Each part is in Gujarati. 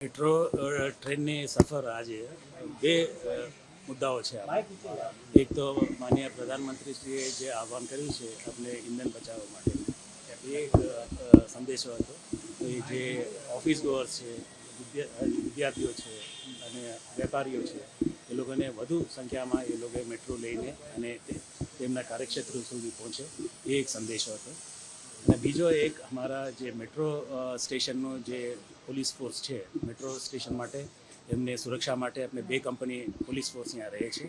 મેટ્રો ટ્રેનની સફર આજે બે મુદ્દાઓ છે. એક તો માનનીય પ્રધાનમંત્રીશ્રીએ જે આહ્વાન કર્યું છે આપણે ઇંધણ બચાવવા માટે, એ એક સંદેશો હતો. તો એ જે ઓફિસ ગોઅર્સ છે, વિદ્યાર્થીઓ છે અને વેપારીઓ છે, એ લોકોને વધુ સંખ્યામાં એ લોકો મેટ્રો લઈને અને તેમના કાર્યક્ષેત્રો સુધી પહોંચે, એ એક સંદેશો હતો. અને બીજો એક અમારા જે મેટ્રો સ્ટેશનનો જે પોલીસ ફોર્સ છે, મેટ્રો સ્ટેશન માટે એમને સુરક્ષા માટે આપણે બે કંપની પોલીસ ફોર્સ ત્યાં રહે છે,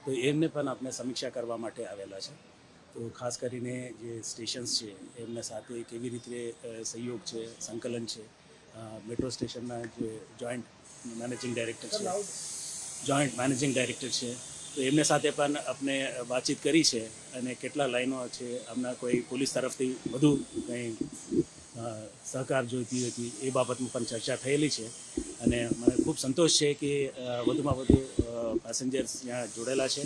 તો એમને પણ આપણે સમીક્ષા કરવા માટે આવેલા છે. તો ખાસ કરીને જે સ્ટેશન્સ છે એમના સાથે કેવી રીતે સહયોગ છે, સંકલન છે. મેટ્રો સ્ટેશનના જે જોઈન્ટ મેનેજિંગ ડાયરેક્ટર છે, તો એમને સાથે પણ આપણે વાતચીત કરી છે અને કેટલા લાઈનો છે, હમણાં કોઈ પોલીસ તરફથી વધુ કંઈ સહકાર જોઈતી હતી એ બાબતમાં પણ ચર્ચા થયેલી છે. અને મને ખૂબ સંતોષ છે કે વધુમાં વધુ પેસેન્જર્સ ત્યાં જોડેલા છે.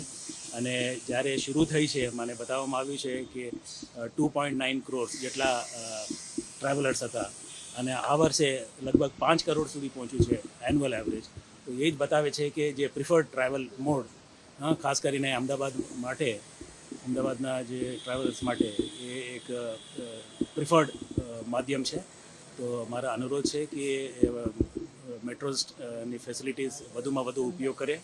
અને જ્યારે શરૂ થઈ છે મને બતાવવામાં આવ્યું છે કે 2.9 કરોડ જેટલા ટ્રાવેલર્સ હતા અને આ વર્ષે લગભગ 5 કરોડ સુધી પહોંચ્યું છે એન્યુઅલ એવરેજ. તો એ જ બતાવે છે કે જે પ્રિફર્ડ ટ્રાવેલ મોડ, ખાસ કરીને અમદાવાદના જે ટ્રાવેલર્સ માટે એ એક પ્રિફર્ડ માધ્યમ છે. તો મારા અનુરોધ છે કે મેટ્રોની ફેસિલિટીઝ વધુમાં વધુ ઉપયોગ કરે